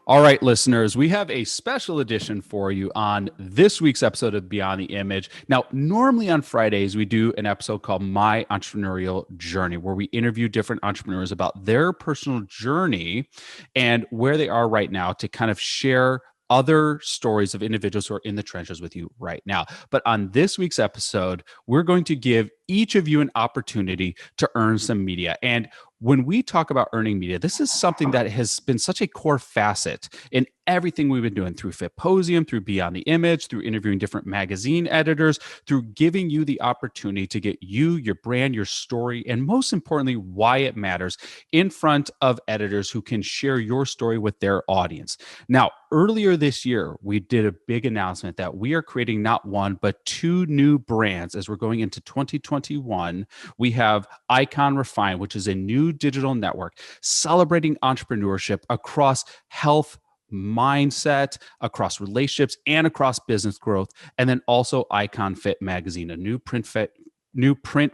All right, listeners, we have a special edition for you on this week's episode of Beyond the Image. Now, normally on Fridays, we do an episode called My Entrepreneurial Journey, where we interview different entrepreneurs about their personal journey and where they are right now to kind of share other stories of individuals who are in the trenches with you right now. But on this week's episode, we're going to give each of you an opportunity to earn some media. And when we talk about earning media, this is something that has been such a core facet in everything we've been doing through Fitposium, through Beyond the Image, through interviewing different magazine editors, through giving you the opportunity to get you, your brand, your story, and most importantly, why it matters in front of editors who can share your story with their audience. Now, earlier this year, we did a big announcement that we are creating not one, but two new brands as we're going into 2021. We have IconRefined, which is a new digital network celebrating entrepreneurship across health, mindset, across relationships, and across business growth. And then also IconFIT magazine, a new print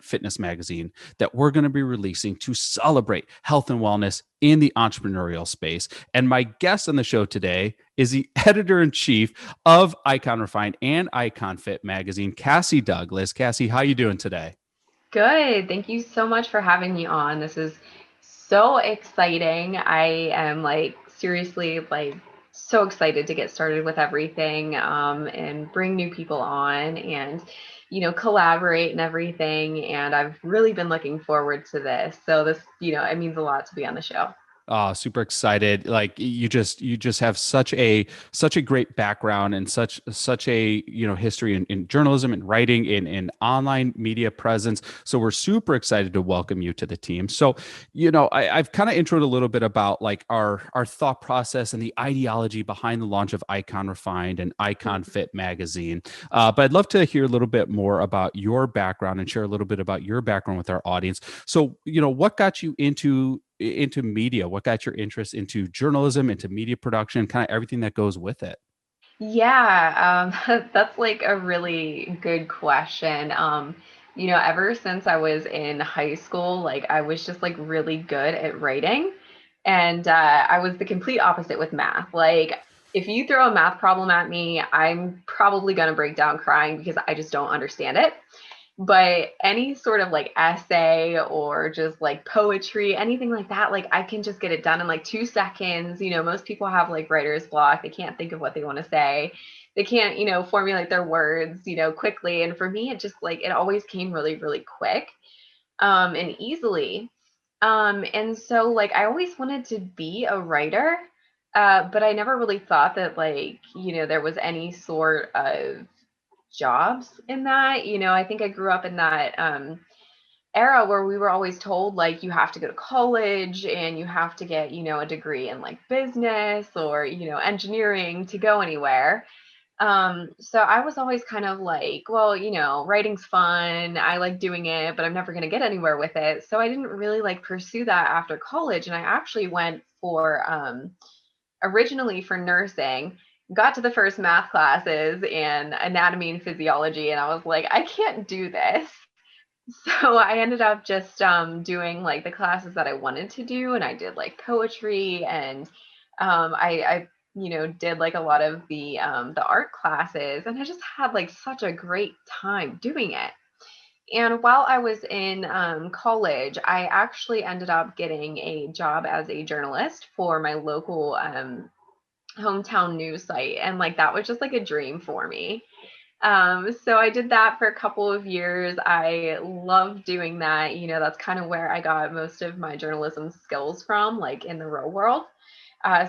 fitness magazine that we're going to be releasing to celebrate health and wellness in the entrepreneurial space. And my guest on the show today is the editor-in-chief of IconRefined and IconFIT magazine, Cassie Douglas. Cassie, how you doing today? Good. Thank you so much for having me on. This is so exciting. I am seriously so excited to get started with everything and bring new people on and collaborate and everything. And I've really been looking forward to this. So this, it means a lot to be on the show. Oh, super excited. Like you just have such a great background and such a history in journalism and writing in online media presence. So we're super excited to welcome you to the team. So, I've kind of introed a little bit about like our thought process and the ideology behind the launch of Icon Refined and Icon Fit magazine. But I'd love to hear a little bit more about your background and share a little bit about your background with our audience. So, what got you into media? What got your interest into journalism, into media production, kind of everything that goes with it? Yeah, that's like a really good question. Ever since I was in high school, I was just like really good at writing, and I was the complete opposite with math. Like, if you throw a math problem at me, I'm probably gonna break down crying because I just don't understand it. But any sort of like essay or just like poetry, anything like that, like I can just get it done in like 2 seconds. Most people have like writer's block. They can't think of what they want to say. They can't, formulate their words, quickly. And for me, it just like it always came really, really quick and easily. And so like I always wanted to be a writer, but I never really thought that there was any sort of jobs in that. I think I grew up in that era where we were always told like you have to go to college and you have to get, a degree in like business or, engineering to go anywhere. So I was always kind of like, well, writing's fun. I like doing it, but I'm never going to get anywhere with it. So I didn't really like pursue that after college. And I actually went for originally for nursing, got to the first math classes and anatomy and physiology, and I was like, I can't do this. So I ended up just doing like the classes that I wanted to do, and I did like poetry, and I did like a lot of the art classes, and I just had like such a great time doing it. And while I was in college, I actually ended up getting a job as a journalist for my local hometown news site, and like that was just like a dream for me. So I did that for a couple of years. I loved doing that. That's kind of where I got most of my journalism skills from, like in the real world.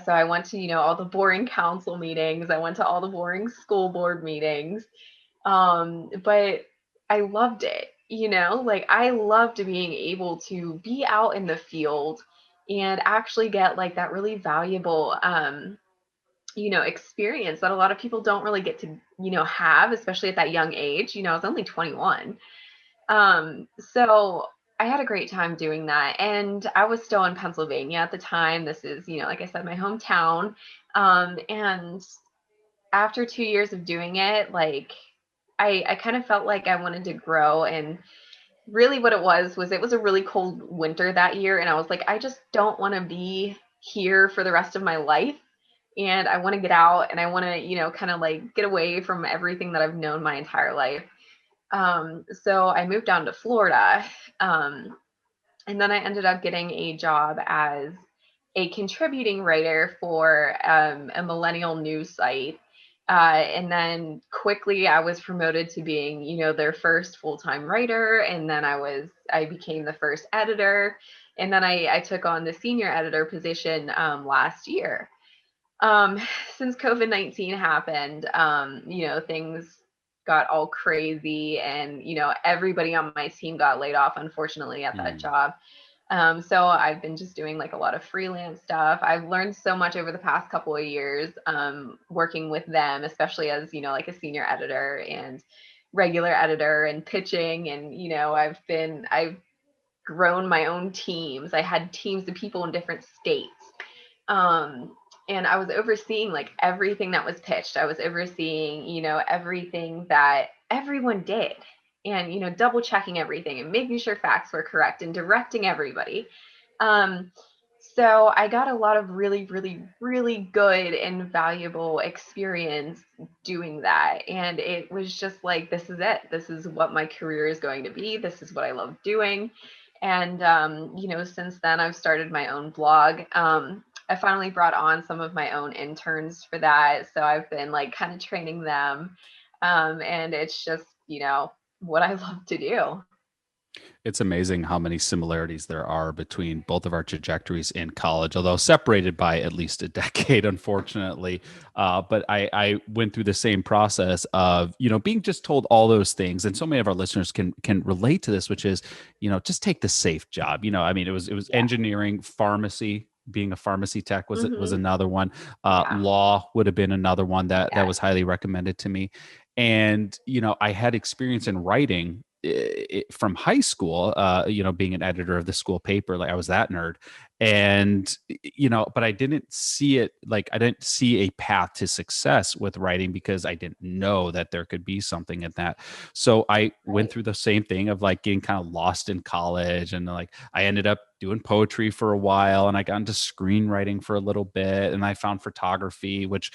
So I went to, all the boring council meetings. I went to all the boring school board meetings. But I loved it, like I loved being able to be out in the field and actually get like that really valuable experience that a lot of people don't really get to, have, especially at that young age. I was only 21. So I had a great time doing that. And I was still in Pennsylvania at the time. This is, like I said, my hometown. And after 2 years of doing it, like I kind of felt like I wanted to grow. And really what it was a really cold winter that year. And I was like, I just don't want to be here for the rest of my life. and I want to get out and I want to, kind of like get away from everything that I've known my entire life. So I moved down to Florida. Um, and then I ended up getting a job as a contributing writer for a millennial news site. And then quickly I was promoted to being, their first full-time writer. And then I became the first editor. And then I took on the senior editor position last year. Um, since COVID-19 happened, things got all crazy and, everybody on my team got laid off, unfortunately, at that Hmm. job. So I've been just doing like a lot of freelance stuff. I've learned so much over the past couple of years, working with them, especially as, like a senior editor and regular editor and pitching. And, I've grown my own teams. I had teams of people in different states. Um, and I was overseeing like everything that was pitched. I was overseeing, everything that everyone did and, double checking everything and making sure facts were correct and directing everybody. Um, so I got a lot of really, really, really good and valuable experience doing that. And it was just like, this is it. This is what my career is going to be. This is what I love doing. And, since then I've started my own blog. I finally brought on some of my own interns for that. So I've been like kind of training them. And it's just, what I love to do. It's amazing how many similarities there are between both of our trajectories in college, although separated by at least a decade, unfortunately. But I went through the same process of, being just told all those things. And so many of our listeners can relate to this, which is, just take the safe job. I mean, it was Yeah. engineering, pharmacy. Being a pharmacy tech was Hmm. another one. Yeah. Law would have been another one that Yes. was highly recommended to me. And I had experience in writing from high school, being an editor of the school paper. Like I was that nerd. And, but I didn't see it, like I didn't see a path to success with writing because I didn't know that there could be something in that. So I went Right. through the same thing of like getting kind of lost in college. And like I ended up doing poetry for a while and I got into screenwriting for a little bit. And I found photography, which,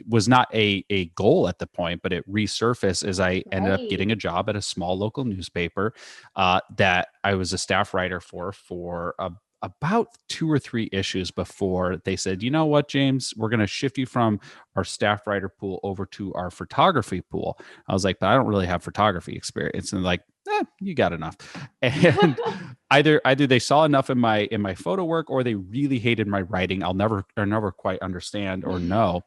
was not a goal at the point, but it resurfaced as I ended up Right. getting a job at a small local newspaper that I was a staff writer for about 2 or 3 issues before they said, you know what, James, we're going to shift you from our staff writer pool over to our photography pool. I was like, but I don't really have photography experience. And like, you got enough. And either they saw enough in my photo work or they really hated my writing. I'll never quite understand or know.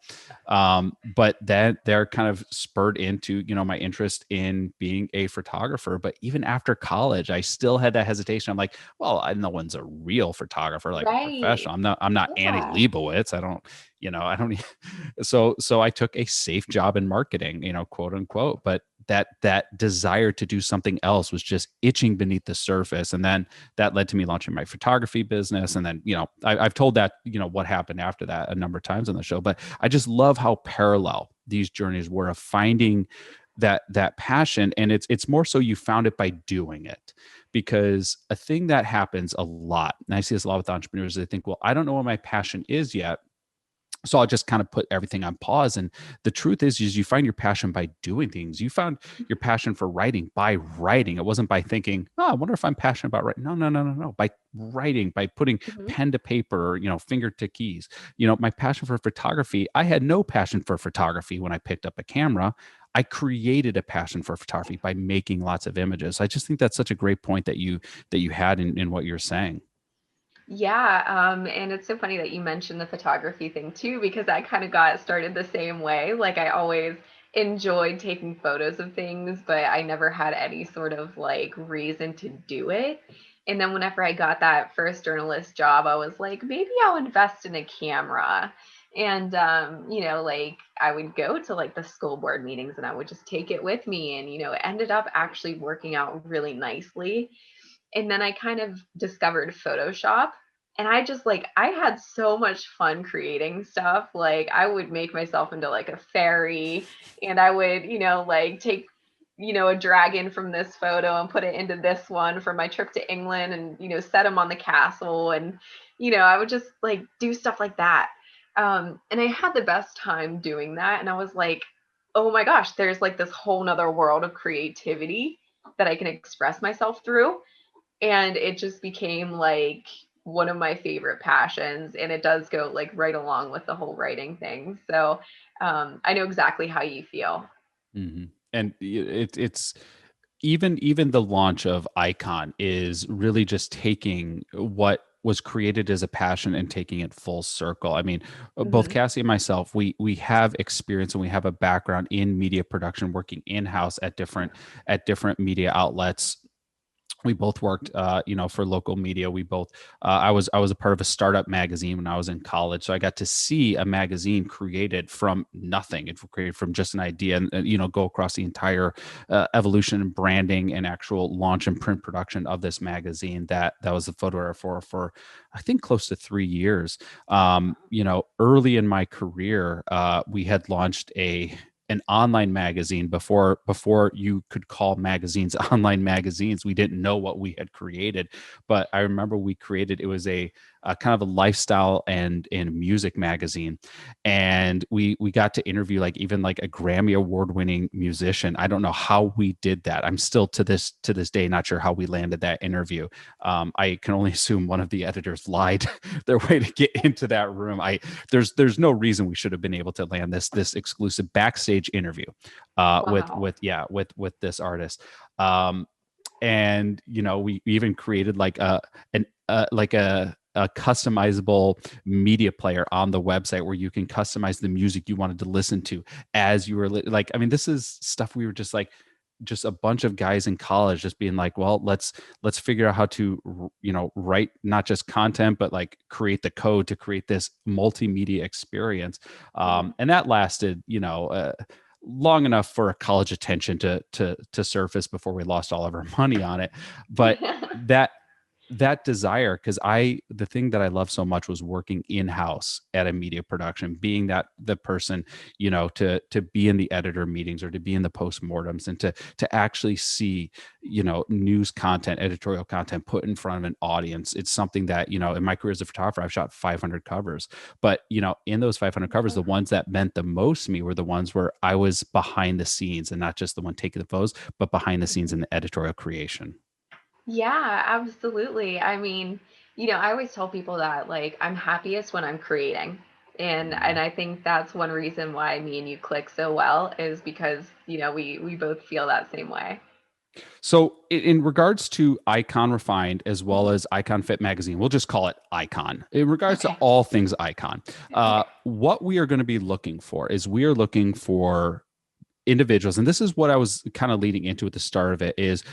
But then they're kind of spurred into, my interest in being a photographer. But even after college, I still had that hesitation. I'm like, well, no one's a real photographer, like a Right. professional. I'm not Annie Yeah. Leibovitz. I don't, so I took a safe job in marketing, quote unquote. But that desire to do something else was just itching beneath the surface. And then that led to me launching my photography business. And then, I've told that, what happened after that a number of times on the show, but I just love how parallel these journeys were of finding that passion. And it's more so you found it by doing it, because a thing that happens a lot, and I see this a lot with entrepreneurs, they think, well, I don't know what my passion is yet, so I'll just kind of put everything on pause. And the truth is you find your passion by doing things. You found your passion for writing by writing. It wasn't by thinking, oh, I wonder if I'm passionate about writing. No, no, no, no, no. By writing, by putting Hmm. pen to paper, finger to keys. My passion for photography, I had no passion for photography when I picked up a camera. I created a passion for photography by making lots of images. I just think that's such a great point that you had in what you're saying. Yeah, and it's so funny that you mentioned the photography thing too, because I kind of got started the same way. Like I always enjoyed taking photos of things, but I never had any sort of like reason to do it. And then whenever I got that first journalist job, I was like, maybe I'll invest in a camera. And like I would go to like the school board meetings and I would just take it with me, and it ended up actually working out really nicely. And then I kind of discovered Photoshop. And I just like, I had so much fun creating stuff. Like, I would make myself into like a fairy, and I would, like take, a dragon from this photo and put it into this one for my trip to England, and, set him on the castle. And, I would just like do stuff like that. And I had the best time doing that. And I was like, oh my gosh, there's like this whole nother world of creativity that I can express myself through. And it just became like one of my favorite passions. And it does go like right along with the whole writing thing. So I know exactly how you feel. Mhm. And it's even the launch of Icon is really just taking what was created as a passion and taking it full circle. I mean, both Hmm. Cassie and myself, we have experience and we have a background in media production, working in house at different media outlets. We both worked for local media. We both I was a part of a startup magazine when I was in college, so I got to see a magazine created from nothing. It created from just an idea, and go across the entire evolution and branding and actual launch and print production of this magazine. That was the photo for I think close to 3 years. Early in my career, we had launched an online magazine before you could call magazines online magazines. We didn't know what we had created, but I remember we created, it was a kind of a lifestyle and music magazine, and we got to interview like even like a Grammy award winning musician. I don't know how we did that. I'm still to this day not sure how we landed that interview. I can only assume one of the editors lied their way to get into that room. There's no reason we should have been able to land this exclusive backstage interview Wow. with this artist. And we even created like a customizable media player on the website where you can customize the music you wanted to listen to as you were like, I mean, this is stuff we were just a bunch of guys in college just being like, well, let's figure out how to write not just content but like create the code to create this multimedia experience. Mhm. And that lasted long enough for a college attention to surface before we lost all of our money on it. But that desire, because the thing that I love so much was working in house at a media production, being that the person, to be in the editor meetings or to be in the postmortems and to actually see, news content, editorial content put in front of an audience. It's something that, in my career as a photographer, I've shot 500 covers, but in those 500 covers, the ones that meant the most to me were the ones where I was behind the scenes and not just the one taking the photos, but behind the scenes in the editorial creation. Yeah, absolutely. I mean, I always tell people that like I'm happiest when I'm creating. And I think that's one reason why me and you click so well is because, we both feel that same way. So, in regards to Icon Refined as well Mhm. as Icon Fit magazine, we'll just call it Icon. In regards to Okay. all things Icon, Okay. what we are going to be looking for is we are looking for individuals, and this is what I was kind of leading into at the start of it is,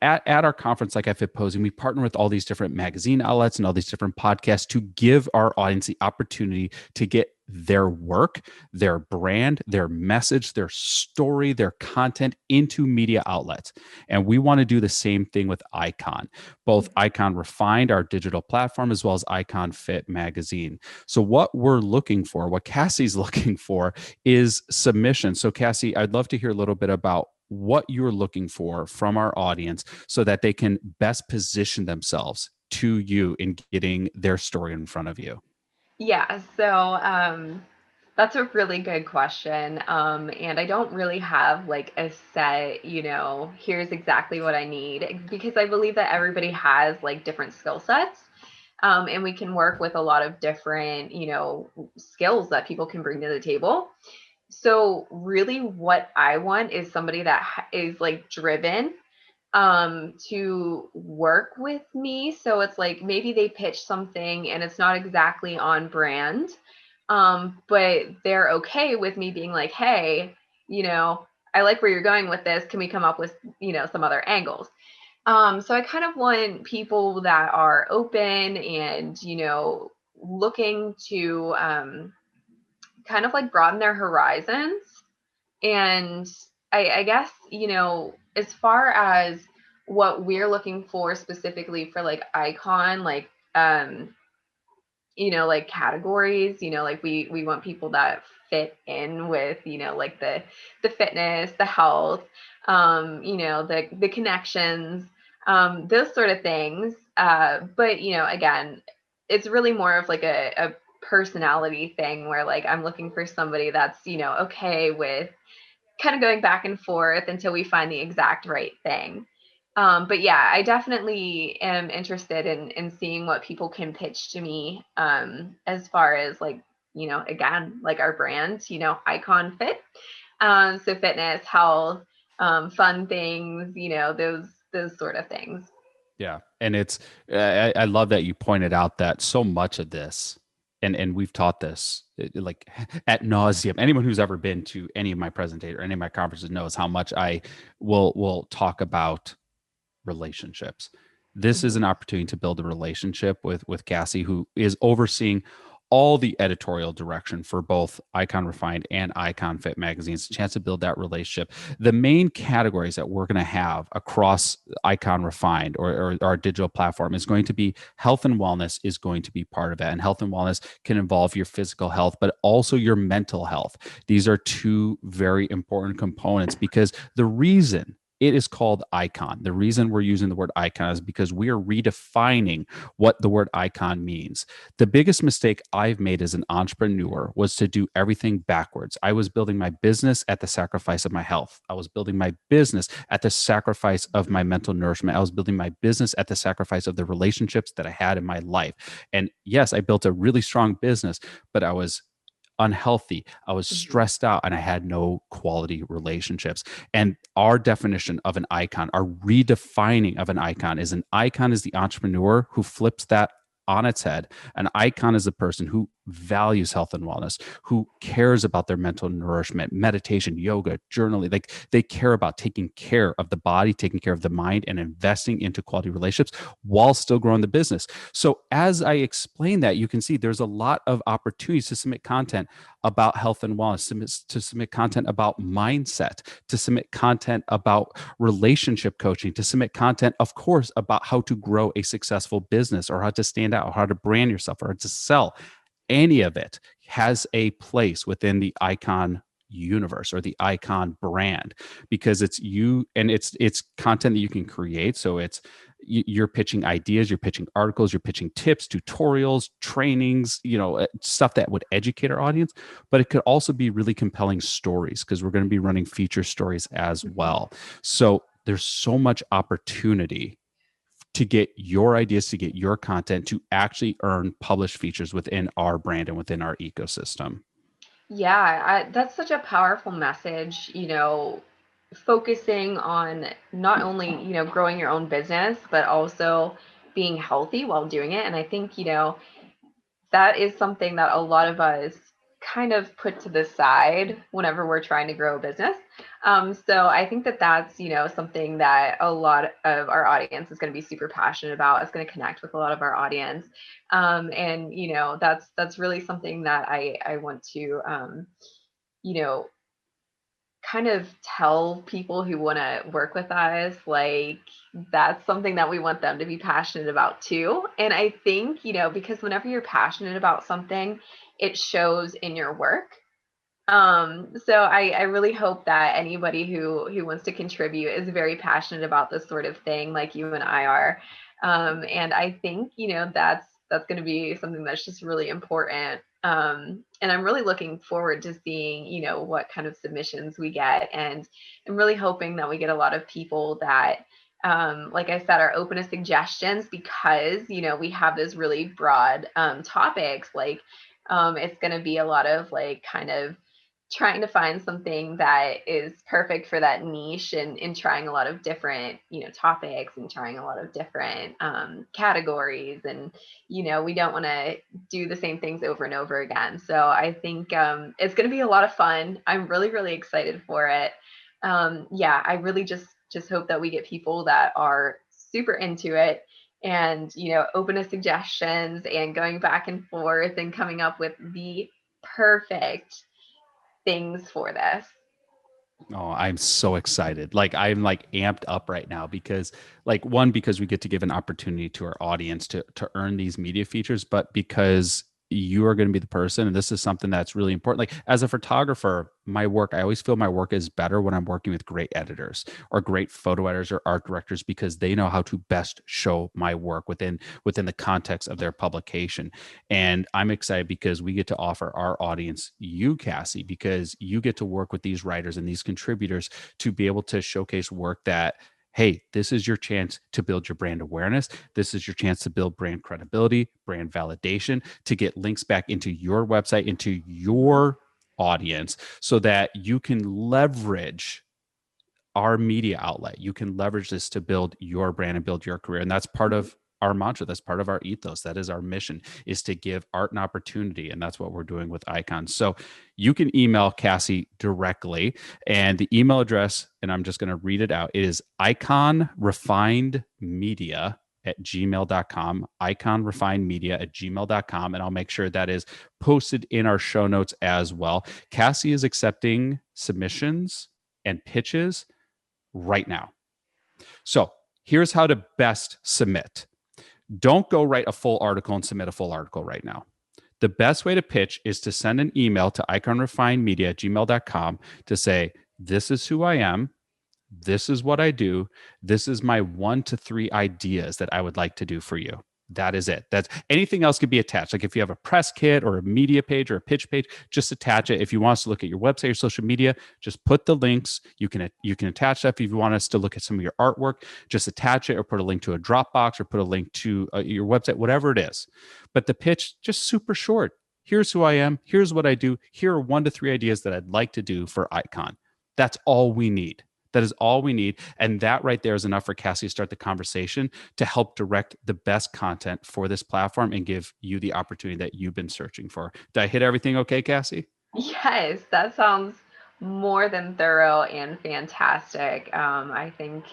at our conference like FIT Posing, we partner with all these different magazine outlets and all these different podcasts to give our audience the opportunity to get their work, their brand, their message, their story, their content into media outlets. And we want to do the same thing with Icon, both Icon Refined, our digital platform, as well as Icon Fit magazine. So what we're looking for, what Cassie's looking for, is submission. So, Cassie, I'd love to hear a little bit about what you're looking for from our audience so that they can best position themselves to you in getting their story in front of you. Yeah, so that's a really good question. And I don't really have like a set, here's exactly what I need because I believe that everybody has like different skill sets. And we can work with a lot of different, skills that people can bring to the table. So really what I want is somebody that is like driven to work with me. So it's like maybe they pitch something and it's not exactly on brand. But they're okay with me being like, hey, I like where you're going with this. Can we come up with, some other angles? So I kind of want people that are open and, looking to kind of like broaden their horizons. And I guess, as far as what we're looking for specifically for like icon, like like categories, like we want people that fit in with, like the fitness, the health, the connections, those sort of things. But again, it's really more of like a personality thing where like I'm looking for somebody that's, okay with kind of going back and forth until we find the exact right thing. But yeah, I definitely am interested in seeing what people can pitch to me, as far as like, again, like our brand, IconFIT. So fitness, health, fun things, those sort of things. Yeah. And I love that you pointed out that so much of this, and we've taught this like at nauseum. Anyone who's ever been to any of my presentations or any of my conferences knows how much I will talk about relationships. This is Mm-hmm. an opportunity to build a relationship with Cassie, who is overseeing all the editorial direction for both Icon Refined and Icon Fit magazines. A chance to build that relationship. The main categories that we're going to have across Icon Refined or our digital platform is going to be health and wellness is going to be part of that. And health and wellness can involve your physical health, but also your mental health. These are two very important components because the reason it is called icon. The reason we're using the word icon is because we are redefining what the word icon means. The biggest mistake I've made as an entrepreneur was to do everything backwards. I was building my business at the sacrifice of my health. I was building my business at the sacrifice of my mental nourishment. I was building my business at the sacrifice of the relationships that I had in my life. And yes, I built a really strong business, but I was unhealthy. I was Mm-hmm. stressed out and I had no quality relationships. And our definition of an icon, our redefining of an icon is the entrepreneur who flips that on its head. An icon is a person who values health and wellness, who cares about their mental nourishment, meditation, yoga, journaling. Like they care about taking care of the body, taking care of the mind, and investing into quality relationships while still growing the business. So as I explain that, you can see there's a lot of opportunities to submit content about health and wellness, to submit content about mindset, to submit content about relationship coaching, to submit content, of course, about how to grow a successful business or how to stand out, or how to brand yourself, or to sell. Any of it has a place within the icon universe or the icon brand because it's you and it's content that you can create. So you're pitching ideas, you're pitching articles, you're pitching tips, tutorials, trainings, stuff that would educate our audience, but it could also be really compelling stories because we're going to be running feature stories as Mm-hmm. well. So there's so much opportunity to get your ideas, to get your content, to actually earn published features within our brand and within our ecosystem. Yeah, that's such a powerful message, focusing on not only, growing your own business, but also being healthy while doing it. And I think, that is something that a lot of us kind of put to the side whenever we're trying to grow a business. So I think that that's, something that a lot of our audience is going to be super passionate about. It's going to connect with a lot of our audience. And, that's really something that I want to, you know, kind of tell people who want to work with us, like that's something that we want them to be passionate about too. And I think, because whenever you're passionate about something, it shows in your work. So I really hope that anybody who wants to contribute is very passionate about this sort of thing, like you and I are. And I think, that's going to be something that's just really important. And I'm really looking forward to seeing, what kind of submissions we get. And I'm really hoping that we get a lot of people that, like I said, are open to suggestions because, we have those really broad topics. Like it's going to be a lot of like kind of trying to find something that is perfect for that niche and trying a lot of different topics and trying a lot of different categories, and we don't want to do the same things over and over again. So I think it's going to be a lot of fun. I'm really really excited for it. Yeah, I really just hope that we get people that are super into it and open to suggestions and going back and forth and coming up with the perfect things for this. Oh, I'm so excited. Like I'm like amped up right now because like one, because we get to give an opportunity to our audience to earn these media features, but because you are going to be the person. And this is something that's really important. Like as a photographer, my work, I always feel my work is better when I'm working with great editors or great photo editors or art directors, because they know how to best show my work within the context of their publication. And I'm excited because we get to offer our audience you, Cassie, because you get to work with these writers and these contributors to be able to showcase work that, hey, this is your chance to build your brand awareness. This is your chance to build brand credibility, brand validation, to get links back into your website, into your audience, so that you can leverage our media outlet. You can leverage this to build your brand and build your career. And that's part of our mantra. That's part of our ethos. That is our mission, is to give art an opportunity. And that's what we're doing with Icon. So you can email Cassie directly. And the email address, and I'm just going to read it out, it is IconRefinedMedia at gmail.com, IconRefinedMedia at gmail.com. And I'll make sure that is posted in our show notes as well. Cassie is accepting submissions and pitches right now. So here's how to best submit. Don't go write a full article and submit a full article right now. The best way to pitch is to send an email to iconrefinedmedia at gmail.com to say, this is who I am. This is what I do. This is my 1 to 3 ideas that I would like to do for you. That is it. That's anything else could be attached. Like if you have a press kit or a media page or a pitch page, just attach it. If you want us to look at your website or social media, just put the links. You can attach that. If you want us to look at some of your artwork, just attach it or put a link to a Dropbox or put a link to your website, whatever it is. But the pitch, just super short. Here's who I am. Here's what I do. Here are 1 to 3 ideas that I'd like to do for Icon. That's all we need. That is all we need. And that right there is enough for Cassie to start the conversation to help direct the best content for this platform and give you the opportunity that you've been searching for. Did I hit everything okay, Cassie? Yes, that sounds more than thorough and fantastic. I think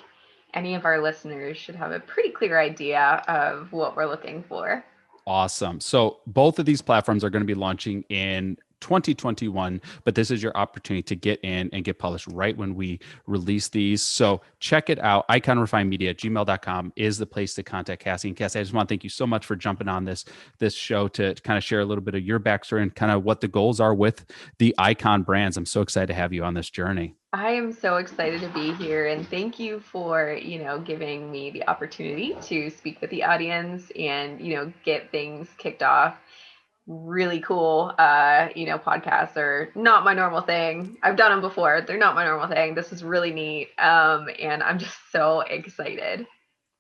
any of our listeners should have a pretty clear idea of what we're looking for. Awesome. So both of these platforms are going to be launching in 2021, but this is your opportunity to get in and get published right when we release these. So check it out. IconRefinedMedia at gmail.com is the place to contact Cassie. And Cassie, I just want to thank you so much for jumping on this show to kind of share a little bit of your backstory and kind of what the goals are with the Icon brands. I'm so excited to have you on this journey. I am so excited to be here, and thank you for, giving me the opportunity to speak with the audience and, get things kicked off. Really cool. Podcasts are not my normal thing. I've done them before. They're not my normal thing. This is really neat. And I'm just so excited.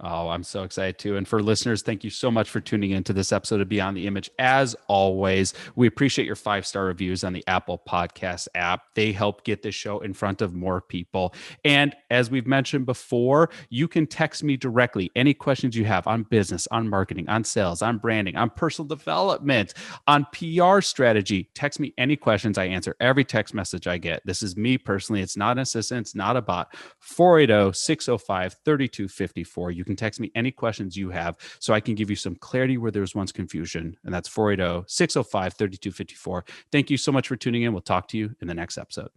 Oh, I'm so excited too. And for listeners, thank you so much for tuning into this episode of Beyond the Image. As always, we appreciate your 5-star reviews on the Apple Podcast app. They help get this show in front of more people. And as we've mentioned before, you can text me directly any questions you have on business, on marketing, on sales, on branding, on personal development, on PR strategy. Text me any questions. I answer every text message I get. This is me personally. It's not an assistant. It's not a bot. 480-605-3254. You can text me any questions you have so I can give you some clarity where there's once confusion. And that's 480-605-3254. Thank you so much for tuning in. We'll talk to you in the next episode.